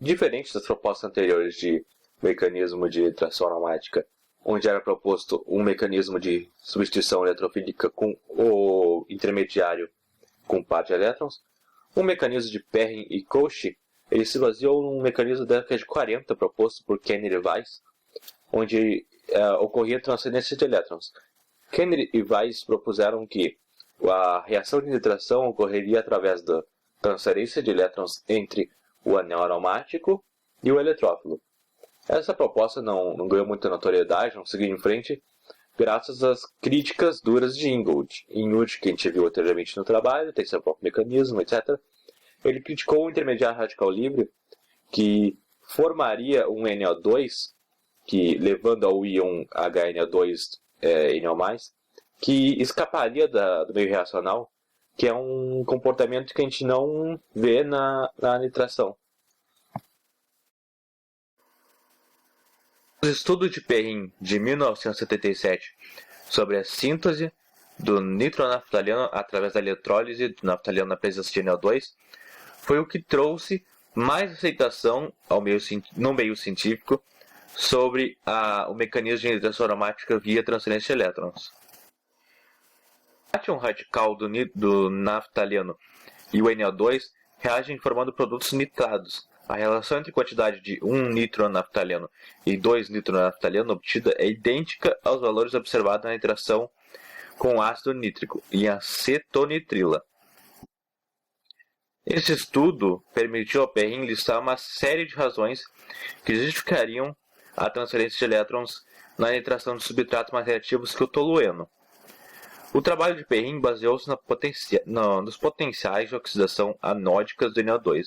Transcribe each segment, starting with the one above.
Diferente das propostas anteriores de mecanismo de nitração aromática, onde era proposto um mecanismo de substituição eletrofílica com o intermediário com par de elétrons, o mecanismo de Perrin e Cauchy ele se baseou num mecanismo da década de 40 proposto por Kennedy e Weiss, onde ocorria transferência de elétrons. Kennedy e Weiss propuseram que a reação de nitração ocorreria através da transferência de elétrons entre o anel aromático e o eletrófilo. Essa proposta não ganhou muita notoriedade, não seguiu em frente, graças às críticas duras de Ingold. Ingold, que a gente viu anteriormente no trabalho, tem seu próprio mecanismo, etc. Ele criticou o intermediário radical livre, que formaria um NO2, que, levando ao íon HNO2 NO+, que escaparia do meio reacional, que é um comportamento que a gente não vê na nitração. Os estudos de Perrin, de 1977, sobre a síntese do nitronaftaleno através da eletrólise do naftaleno na presença de NO2, foi o que trouxe mais aceitação no meio científico sobre o mecanismo de nitração aromática via transferência de elétrons. O cátion radical do naftaleno e o NO2 reagem formando produtos nitrados. A relação entre quantidade de 1 nitronaftaleno e 2 nitronaftaleno obtida é idêntica aos valores observados na nitração com ácido nítrico e acetonitrila. Esse estudo permitiu a Perrin listar uma série de razões que justificariam a transferência de elétrons na nitração de substratos mais reativos que o tolueno. O trabalho de Perrin baseou-se nos potenciais de oxidação anódicas do NO2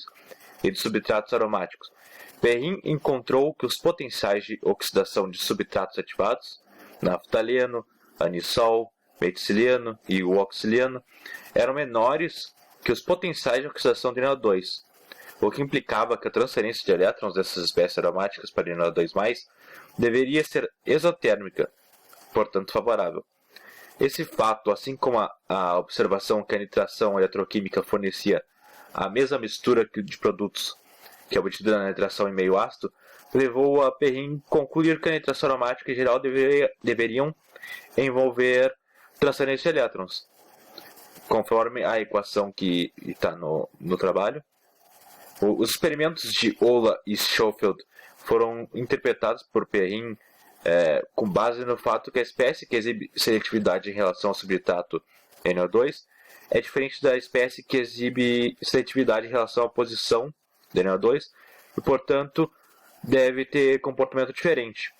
e de substratos aromáticos. Perrin encontrou que os potenciais de oxidação de substratos ativados, naftaleno, anisol, meticileno e o oxileno, eram menores que os potenciais de oxidação de NO2, o que implicava que a transferência de elétrons dessas espécies aromáticas para NO2+, deveria ser exotérmica, portanto favorável. Esse fato, assim como a observação que a nitração eletroquímica fornecia a mesma mistura de produtos que é obtida na nitração em meio ácido, levou a Perrin a concluir que a nitração aromática em geral deveriam envolver transferência de elétrons, conforme a equação que está no trabalho. Os experimentos de Olah e Schofield foram interpretados por Perrin com base no fato que a espécie que exibe seletividade em relação ao substrato NO2 é diferente da espécie que exibe seletividade em relação à posição do NO2 e, portanto, deve ter comportamento diferente.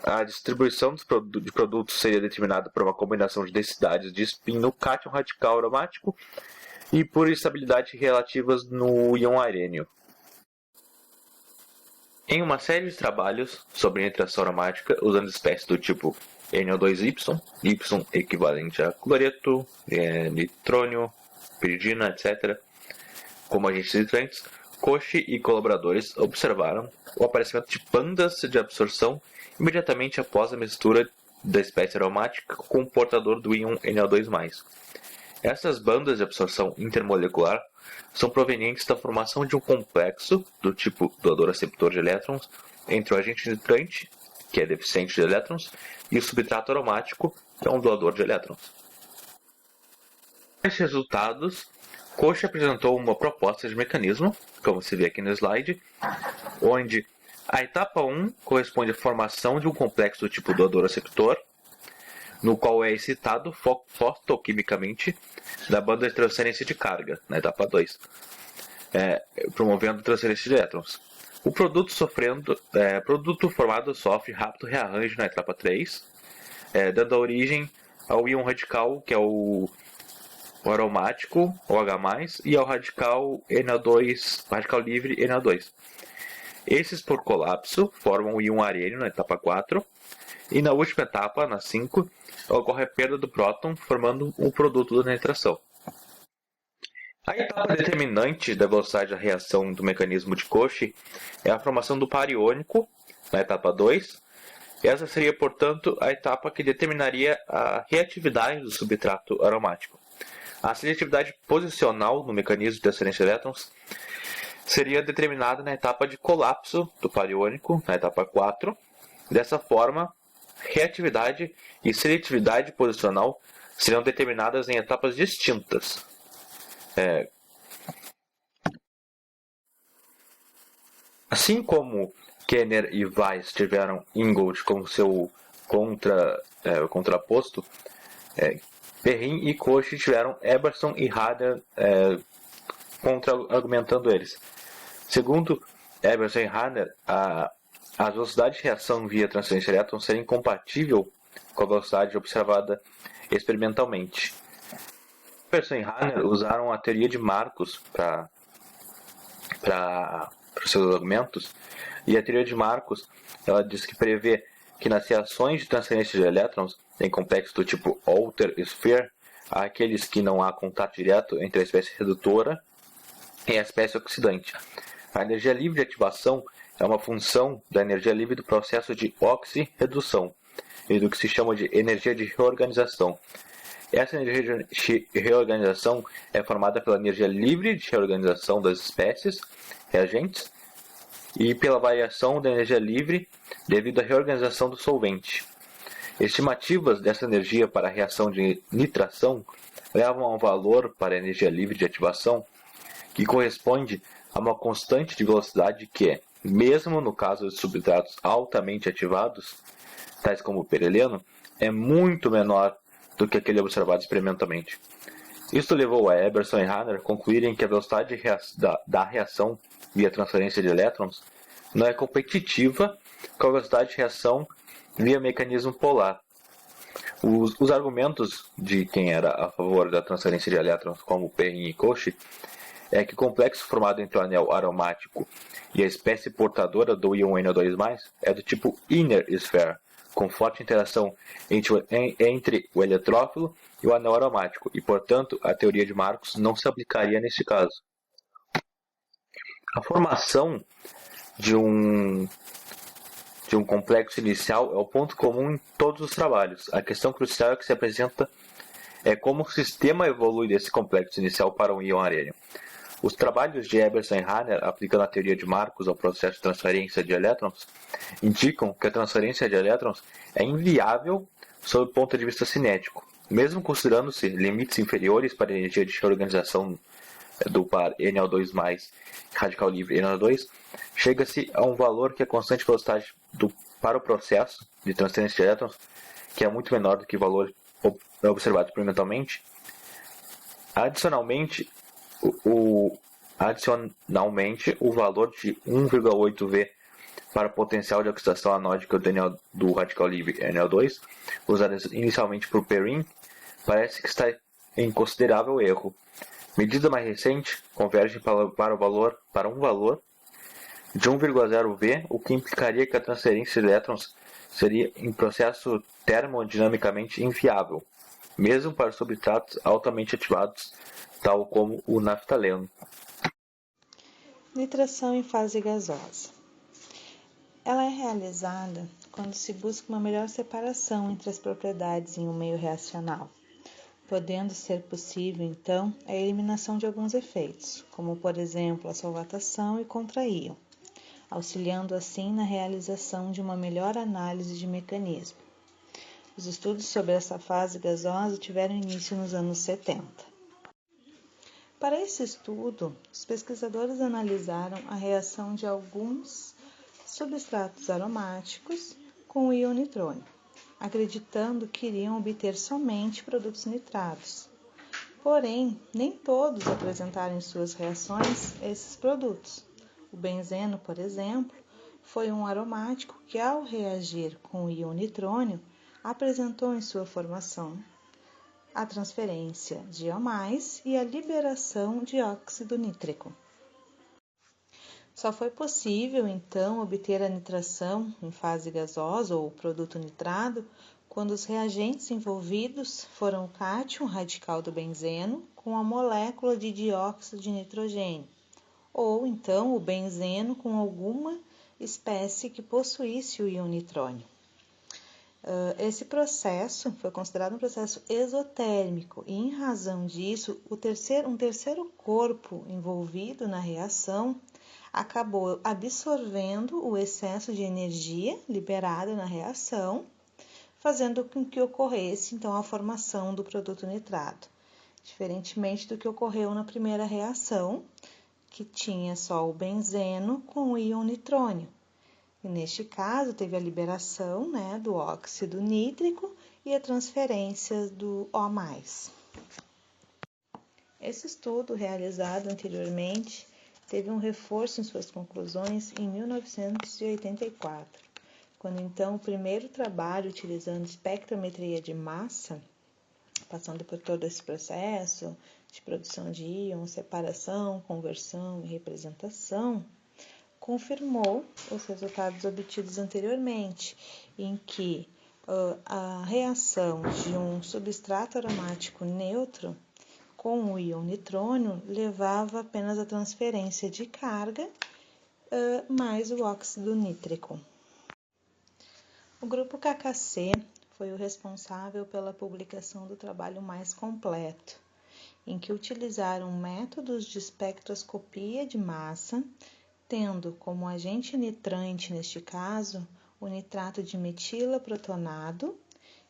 A distribuição de produtos seria determinada por uma combinação de densidades de spin no cátion radical aromático e por instabilidades relativas no íon arênio. Em uma série de trabalhos sobre nitração aromática usando espécies do tipo NO2Y, Y equivalente a cloreto, nitrônio, piridina, etc., como agentes nitrantes, Cauchy e colaboradores observaram o aparecimento de bandas de absorção imediatamente após a mistura da espécie aromática com o portador do íon NO2+. Essas bandas de absorção intermolecular são provenientes da formação de um complexo do tipo doador-receptor de elétrons entre o agente nitrante, que é deficiente de elétrons, e o substrato aromático, que é um doador de elétrons. Com esses resultados, Cauchy apresentou uma proposta de mecanismo, como se vê aqui no slide, onde a etapa 1 corresponde à formação de um complexo do tipo doador-receptor, no qual é excitado fotoquimicamente da banda de transferência de carga, na etapa 2, promovendo transferência de elétrons. O produto formado sofre rápido rearranjo na etapa 3, dando origem ao íon radical, que é o aromático, OH+, e ao radical NO2, radical livre NO2. Esses, por colapso, formam o íon arênio na etapa 4, e na última etapa, na 5, ocorre a perda do próton, formando o produto da nitração. A etapa determinante da velocidade da reação do mecanismo de Cauchy é a formação do par iônico, na etapa 2. Essa seria, portanto, a etapa que determinaria a reatividade do substrato aromático. A seletividade posicional no mecanismo de transferência de elétrons seria determinada na etapa de colapso do par iônico, na etapa 4. Dessa forma, reatividade e seletividade posicional serão determinadas em etapas distintas. Assim como Kenner e Weiss tiveram Ingold como seu contraposto, Perrin e Cauchy tiveram Eberson e Harder contra-argumentando eles. Segundo Eberson e Harder, a velocidade de reação via transferência de elétrons seria incompatível com a velocidade observada experimentalmente. Eberson e Harder usaram a teoria de Marcos para seus argumentos, e a teoria de Marcos ela diz que prevê que nas reações de transferência de elétrons em complexos do tipo Alter-Sphere, há aqueles que não há contato direto entre a espécie redutora e a espécie oxidante. A energia livre de ativação é uma função da energia livre do processo de oxirredução e do que se chama de energia de reorganização. Essa energia de reorganização é formada pela energia livre de reorganização das espécies reagentes e pela variação da energia livre devido à reorganização do solvente. Estimativas dessa energia para a reação de nitração levam a um valor para a energia livre de ativação que corresponde a uma constante de velocidade que, mesmo no caso de substratos altamente ativados, tais como o pereleno, é muito menor do que aquele observado experimentalmente. Isso levou a Eberson e Harder a concluírem que a velocidade da reação via transferência de elétrons não é competitiva com a velocidade de reação via mecanismo polar. Os argumentos de quem era a favor da transferência de elétrons, como Perrin e Cauchy, é que o complexo formado entre o anel aromático e a espécie portadora do íon NO2+, é do tipo inner sphere, com forte interação entre o eletrófilo e o anel aromático, e, portanto, a teoria de Marcos não se aplicaria neste caso. A formação de um complexo inicial é o ponto comum em todos os trabalhos. A questão crucial é que se apresenta é como o sistema evolui desse complexo inicial para um íon arênio. Os trabalhos de Eberson e Harder, aplicando a teoria de Marcos ao processo de transferência de elétrons, indicam que a transferência de elétrons é inviável sob o ponto de vista cinético. Mesmo considerando-se limites inferiores para a energia de reorganização do par NO2+, radical livre NO2, chega-se a um valor que é a constante velocidade para o processo de transferência de elétrons, que é muito menor do que o valor observado experimentalmente. Adicionalmente, o valor de 1,8 V para o potencial de oxidação anódica do radical livre NO2, usado inicialmente por Perrin, parece que está em considerável erro. Medida mais recente converge para um valor de 1,0 V, o que implicaria que a transferência de elétrons seria em processo termodinamicamente inviável, mesmo para substratos altamente ativados, tal como o naftaleno. Nitração em fase gasosa. Ela é realizada quando se busca uma melhor separação entre as propriedades em um meio reacional, podendo ser possível, então, a eliminação de alguns efeitos, como, por exemplo, a solvatação e contraíon, auxiliando assim na realização de uma melhor análise de mecanismo. Os estudos sobre essa fase gasosa tiveram início nos anos 70. Para esse estudo, os pesquisadores analisaram a reação de alguns substratos aromáticos com o íon nitrônio, acreditando que iriam obter somente produtos nitrados. Porém, nem todos apresentaram em suas reações esses produtos. O benzeno, por exemplo, foi um aromático que, ao reagir com o íon nitrônio, apresentou em sua formação a transferência de O+, e a liberação de óxido nítrico. Só foi possível, então, obter a nitração em fase gasosa ou produto nitrado quando os reagentes envolvidos foram o cátion radical do benzeno com a molécula de dióxido de nitrogênio, ou então o benzeno com alguma espécie que possuísse o íon nitrônio. Esse processo foi considerado um processo exotérmico e, em razão disso, um terceiro corpo envolvido na reação acabou absorvendo o excesso de energia liberado na reação, fazendo com que ocorresse então a formação do produto nitrato, diferentemente do que ocorreu na primeira reação, que tinha só o benzeno com o íon nitrônio. E neste caso, teve a liberação, do óxido nítrico e a transferência do O+. Esse estudo, realizado anteriormente, teve um reforço em suas conclusões em 1984, quando então o primeiro trabalho utilizando espectrometria de massa, passando por todo esse processo de produção de íons, separação, conversão e representação, confirmou os resultados obtidos anteriormente, em que a reação de um substrato aromático neutro com o íon nitrônio levava apenas a transferência de carga mais o óxido nítrico. O grupo KKC foi o responsável pela publicação do trabalho mais completo, em que utilizaram métodos de espectroscopia de massa, tendo como agente nitrante, neste caso, o nitrato de metila protonado,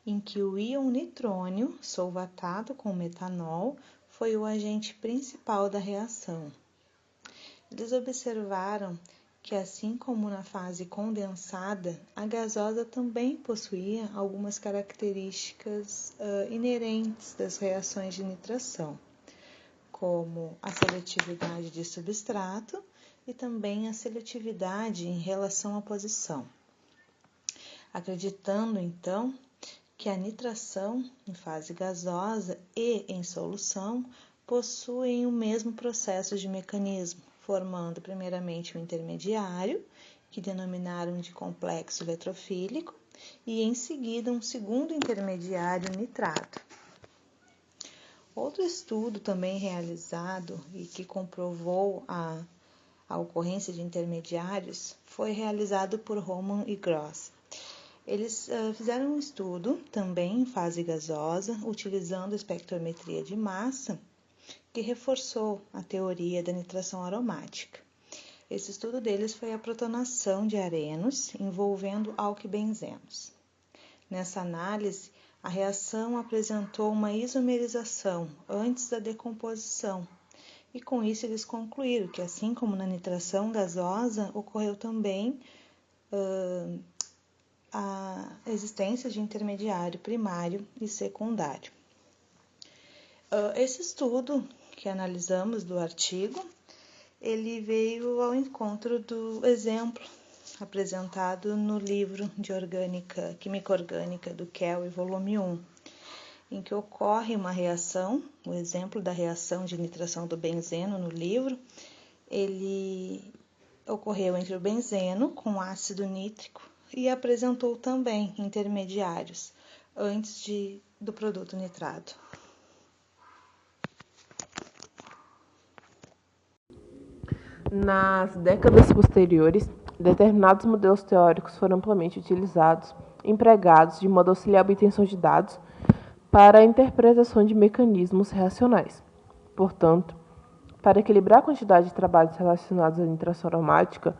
em que o íon nitrônio, solvatado com metanol, foi o agente principal da reação. Eles observaram que, assim como na fase condensada, a gasosa também possuía algumas características inerentes das reações de nitração, como a seletividade de substrato e também a seletividade em relação à posição. Acreditando, então, que a nitração em fase gasosa e em solução possuem o mesmo processo de mecanismo, formando primeiramente um intermediário, que denominaram de complexo eletrofílico, e em seguida um segundo intermediário nitrato. Outro estudo também realizado e que comprovou a ocorrência de intermediários foi realizado por Roman e Gross. Eles fizeram um estudo também em fase gasosa, utilizando espectrometria de massa, que reforçou a teoria da nitração aromática. Esse estudo deles foi a protonação de arenos envolvendo alquibenzenos. Nessa análise, a reação apresentou uma isomerização antes da decomposição, e com isso eles concluíram que, assim como na nitração gasosa, ocorreu também a existência de intermediário primário e secundário. Esse estudo que analisamos do artigo, ele veio ao encontro do exemplo apresentado no livro de Química Orgânica do Kelly, volume 1, em que ocorre uma reação, o exemplo da reação de nitração do benzeno no livro, ele ocorreu entre o benzeno com ácido nítrico e apresentou também intermediários antes do produto nitrato. Nas décadas posteriores, determinados modelos teóricos foram amplamente utilizados, empregados de modo a auxiliar a obtenção de dados para a interpretação de mecanismos reacionais. Portanto, para equilibrar a quantidade de trabalhos relacionados à nitração aromática,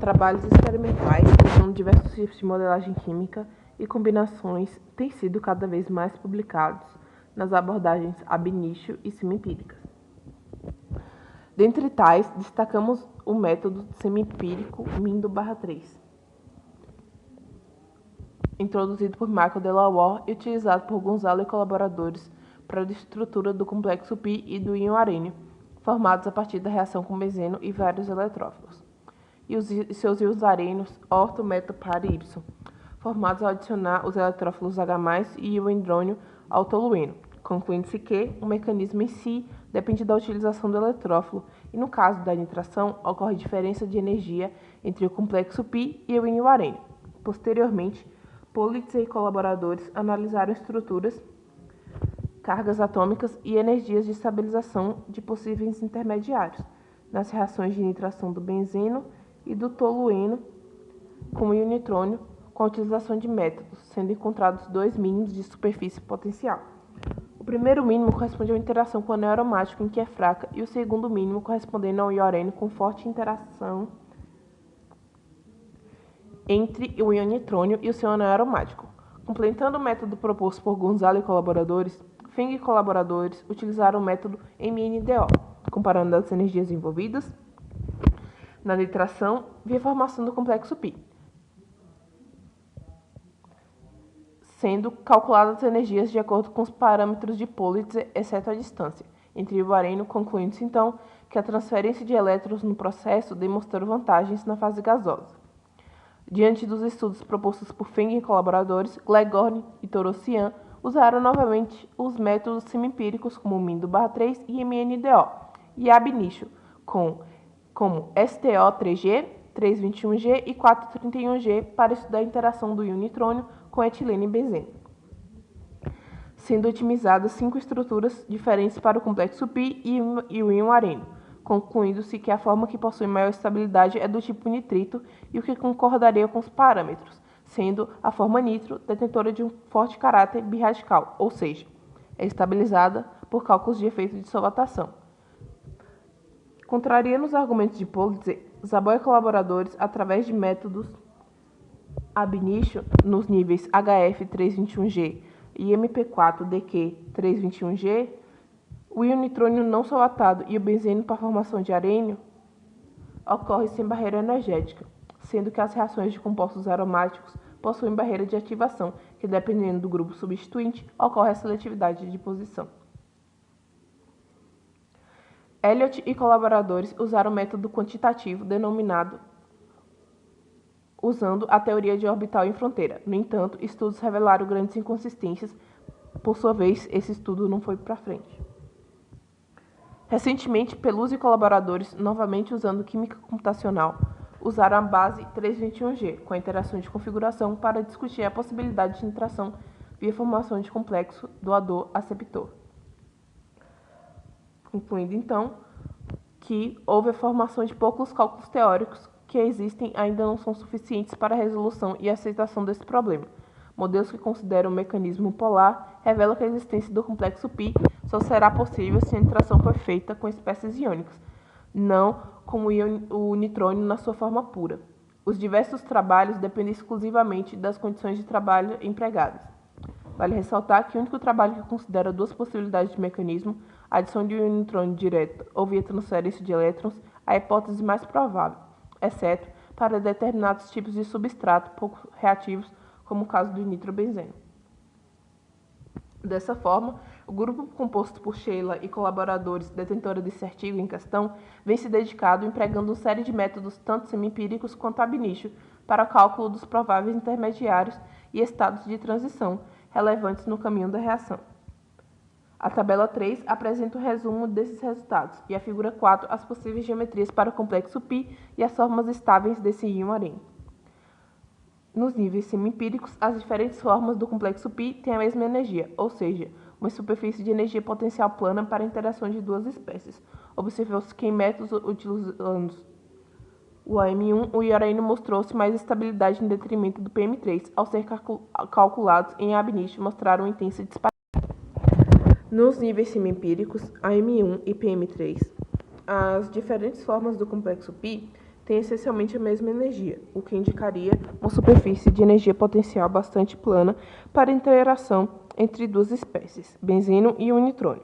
trabalhos experimentais usando diversos tipos de modelagem química e combinações têm sido cada vez mais publicados nas abordagens ab initio e semi-empíricas. Dentre tais, destacamos o método semi-empírico Mindo/3, introduzido por Michael Delaware e utilizado por Gonzalo e colaboradores para a estrutura do complexo π e do íon arênio, formados a partir da reação com benzeno e vários eletrófilos, e seus íons arênios orto, meta, par e y, formados ao adicionar os eletrófilos H+, e o hidrônio ao tolueno, concluindo-se que o mecanismo em si depende da utilização do eletrófilo, e no caso da nitração, ocorre diferença de energia entre o complexo π e o íon arênio. Posteriormente, Politzer e colaboradores analisaram estruturas, cargas atômicas e energias de estabilização de possíveis intermediários nas reações de nitração do benzeno e do tolueno com o íon nitrônio, com a utilização de métodos, sendo encontrados dois mínimos de superfície potencial. O primeiro mínimo corresponde a uma interação com o anel aromático em que é fraca e o segundo mínimo correspondendo ao iorênio com forte interação entre o íon nitrônio e o seu anel aromático. Completando o método proposto por Gonzalo e colaboradores, Feng e colaboradores utilizaram o método MNDO, comparando as energias envolvidas na nitração via formação do complexo π, sendo calculadas as energias de acordo com os parâmetros de Pulitzer, exceto a distância entre o iorênio, concluindo-se então que a transferência de elétrons no processo demonstrou vantagens na fase gasosa. Diante dos estudos propostos por Feng e colaboradores, Glegorn e Torossian usaram novamente os métodos semi-empíricos como Mindo/3 e MNDO, e ab initio, como STO3G, 321G e 431G para estudar a interação do íon nitrônio com etileno e benzeno, sendo otimizadas 5 estruturas diferentes para o complexo π e o íon arênio, concluindo-se que a forma que possui maior estabilidade é do tipo nitrito e o que concordaria com os parâmetros, sendo a forma nitro detentora de um forte caráter birradical, ou seja, é estabilizada por cálculos de efeito de solvatação. Contrariando os argumentos de Pulitzer, Szabó e colaboradores, através de métodos ab initio nos níveis HF 321G e MP4DQ 321G, o íon nitrônio não solvatado e o benzeno para a formação de arênio ocorre sem barreira energética, sendo que as reações de compostos aromáticos possuem barreira de ativação, que dependendo do grupo substituinte, ocorre a seletividade de posição. Elliott e colaboradores usaram o método quantitativo denominado usando a teoria de orbital em fronteira. No entanto, estudos revelaram grandes inconsistências. Por sua vez, esse estudo não foi para frente. Recentemente, Peluso e colaboradores, novamente usando química computacional, usaram a base 321G com a interação de configuração para discutir a possibilidade de interação via formação de complexo doador-aceptor. Concluindo, então, que houve a formação de poucos cálculos teóricos que existem ainda não são suficientes para a resolução e aceitação desse problema. Modelos que consideram o mecanismo polar revelam que a existência do complexo π só será possível se a interação for feita com espécies iônicas, não com o nitrônio na sua forma pura. Os diversos trabalhos dependem exclusivamente das condições de trabalho empregadas. Vale ressaltar que o único trabalho que considera duas possibilidades de mecanismo, a adição de um nitrônio direto ou via transferência de elétrons, é a hipótese mais provável, exceto para determinados tipos de substrato pouco reativos, como o caso do nitrobenzeno. Dessa forma, o grupo composto por Sheila e colaboradores detentora desse artigo em questão vem se dedicado empregando uma série de métodos tanto semi-empíricos quanto ab initio para o cálculo dos prováveis intermediários e estados de transição relevantes no caminho da reação. A tabela 3 apresenta o resumo desses resultados e a figura 4 as possíveis geometrias para o complexo π e as formas estáveis desse íon arênio. Nos níveis semi-empíricos, as diferentes formas do complexo π têm a mesma energia, ou seja, uma superfície de energia potencial plana para a interação de duas espécies. Observou-se que em métodos utilizando o AM1, o iorênio mostrou-se mais estabilidade em detrimento do PM3, ao ser calculados em ab initio mostraram uma intensa disparidade. Nos níveis semi-empíricos, AM1 e PM3, as diferentes formas do complexo π têm essencialmente a mesma energia, o que indicaria uma superfície de energia potencial bastante plana para a interação entre duas espécies, benzeno e o nitrônio,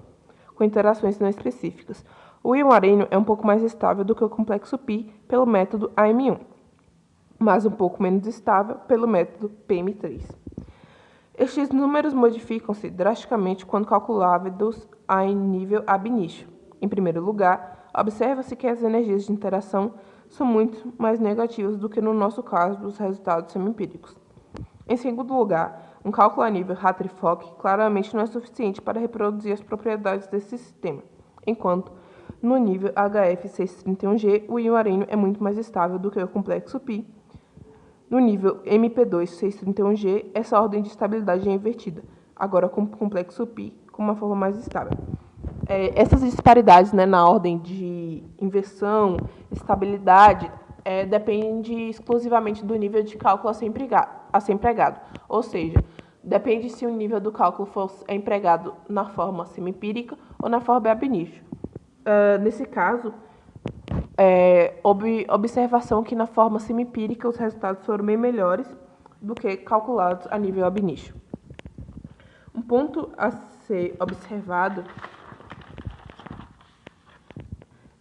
com interações não específicas. O íon arênio é um pouco mais estável do que o complexo π pelo método AM1, mas um pouco menos estável pelo método PM3. Estes números modificam-se drasticamente quando calculados em nível ab initio. Em primeiro lugar, observa-se que as energias de interação são muito mais negativas do que no nosso caso dos resultados semi-empíricos. Em segundo lugar, um cálculo a nível Hartree-Fock claramente não é suficiente para reproduzir as propriedades desse sistema, enquanto no nível HF 631G o íon arênio é muito mais estável do que o complexo π. No nível MP2 631G, essa ordem de estabilidade é invertida, agora com o complexo π com uma forma mais estável. Essas disparidades, na ordem de inversão, estabilidade, depende exclusivamente do nível de cálculo a ser empregado. Ou seja, Depende se o nível do cálculo é empregado na forma semiempírica ou na forma ab initio. Nesse caso, observação que na forma semiempírica os resultados foram bem melhores do que calculados a nível ab initio. Um ponto a ser observado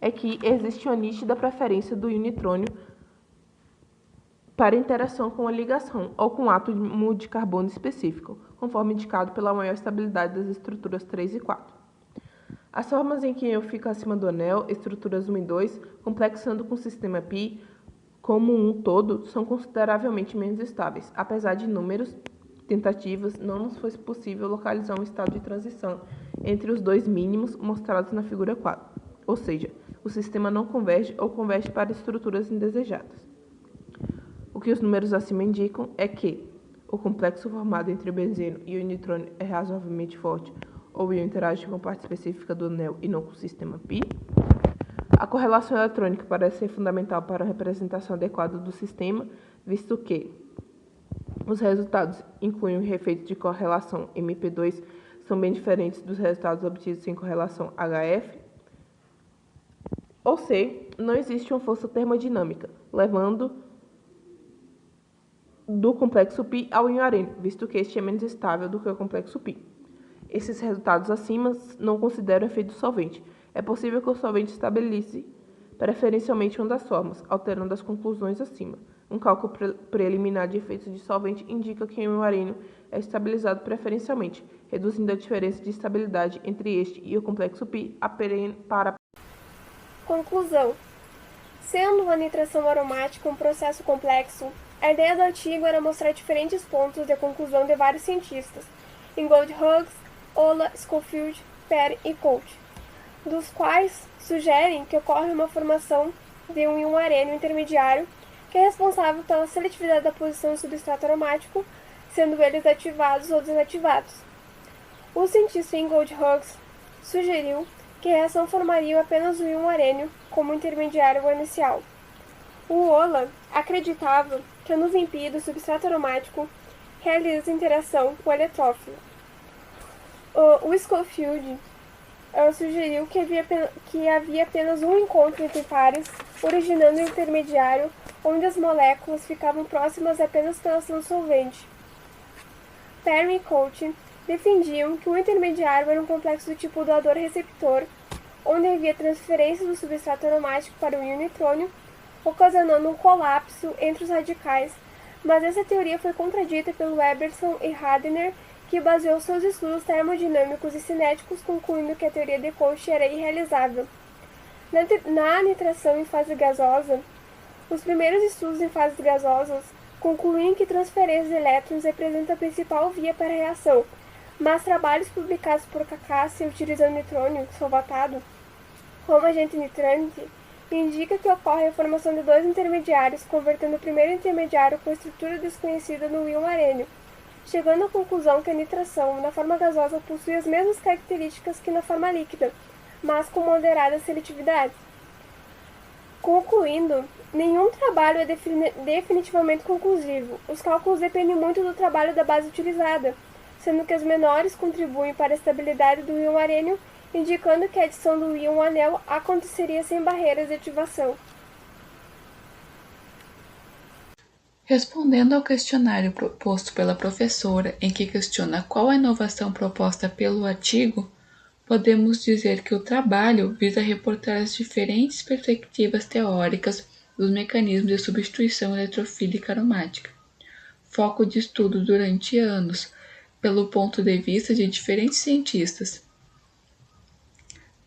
é que existe uma nítida preferência do unitrônio para interação com a ligação ou com átomo de carbono específico, conforme indicado pela maior estabilidade das estruturas 3 e 4. As formas em que eu fico acima do anel, estruturas 1 e 2, complexando com o sistema π como um todo, são consideravelmente menos estáveis. Apesar de inúmeras tentativas, não nos foi possível localizar um estado de transição entre os dois mínimos mostrados na figura 4, ou seja, o sistema não converge ou converge para estruturas indesejadas. O que os números acima indicam é que o complexo formado entre o benzeno e o nitrônio é razoavelmente forte, ou o íon interage com a parte específica do anel e não com o sistema π. A correlação eletrônica parece ser fundamental para a representação adequada do sistema, visto que os resultados incluem o efeito de correlação MP2 são bem diferentes dos resultados obtidos sem correlação HF. Ou seja, não existe uma força termodinâmica, levando do complexo π ao íon arênio, visto que este é menos estável do que o complexo π. Esses resultados acima não consideram efeito do solvente. É possível que o solvente estabilize preferencialmente uma das formas, alterando as conclusões acima. Um cálculo preliminar de efeitos de solvente indica que o íon arênio é estabilizado preferencialmente, reduzindo a diferença de estabilidade entre este e o complexo π para... Conclusão. Sendo a nitração aromática um processo complexo, a ideia do artigo era mostrar diferentes pontos de conclusão de vários cientistas, Ingold Hughes, Ola, Schofield, Perry e Colt, dos quais sugerem que ocorre uma formação de um íon arênio intermediário que é responsável pela seletividade da posição do substrato aromático, sendo eles ativados ou desativados. O cientista Ingold Hughes sugeriu que a reação formaria apenas o íon arênio como intermediário inicial. O Ola acreditava que a nuvem π do substrato aromático realiza interação com o eletrófilo. O Schofield sugeriu que havia apenas um encontro entre pares, originando um intermediário onde as moléculas ficavam próximas apenas pela ação solvente. Perry e Colt defendiam que o intermediário era um complexo do tipo doador-receptor, onde havia transferência do substrato aromático para o íon nitrônio, ocasionando um colapso entre os radicais, mas essa teoria foi contradita pelo Eberson e Radner, que baseou seus estudos termodinâmicos e cinéticos concluindo que a teoria de Colt era irrealizável. Na nitração em fase gasosa, os primeiros estudos em fases gasosas concluem que transferência de elétrons representa a principal via para a reação, mas trabalhos publicados por Kakassia utilizando nitrônio solvatado como agente nitrante indica que ocorre a formação de dois intermediários, convertendo o primeiro intermediário com estrutura desconhecida no íon arênio, chegando à conclusão que a nitração na forma gasosa possui as mesmas características que na forma líquida, mas com moderada seletividade. Concluindo, nenhum trabalho é definitivamente conclusivo. Os cálculos dependem muito do trabalho da base utilizada, sendo que as menores contribuem para a estabilidade do íon arênio, indicando que a adição do íon anel aconteceria sem barreiras de ativação. Respondendo ao questionário proposto pela professora, em que questiona qual a inovação proposta pelo artigo, podemos dizer que o trabalho visa reportar as diferentes perspectivas teóricas dos mecanismos de substituição eletrofílica aromática, foco de estudo durante anos, pelo ponto de vista de diferentes cientistas,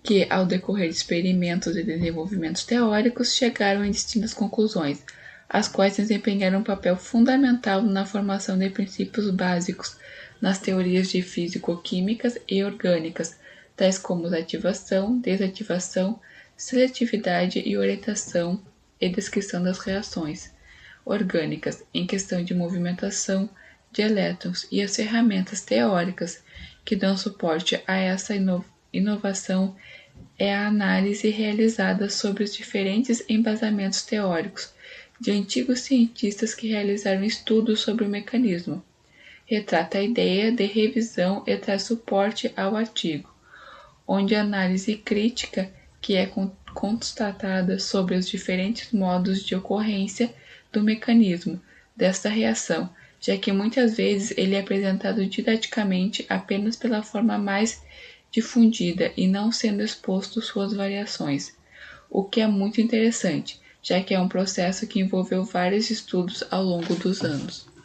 que, ao decorrer de experimentos e desenvolvimentos teóricos, chegaram em distintas conclusões, as quais desempenharam um papel fundamental na formação de princípios básicos nas teorias de físico-químicas e orgânicas, tais como ativação, desativação, seletividade e orientação e descrição das reações orgânicas em questão de movimentação de elétrons e as ferramentas teóricas que dão suporte a essa inovação é a análise realizada sobre os diferentes embasamentos teóricos de antigos cientistas que realizaram estudos sobre o mecanismo, retrata a ideia de revisão e traz suporte ao artigo, onde a análise crítica que é constatada sobre os diferentes modos de ocorrência do mecanismo desta reação, já que muitas vezes ele é apresentado didaticamente apenas pela forma mais difundida e não sendo exposto suas variações, o que é muito interessante, já que é um processo que envolveu vários estudos ao longo dos anos.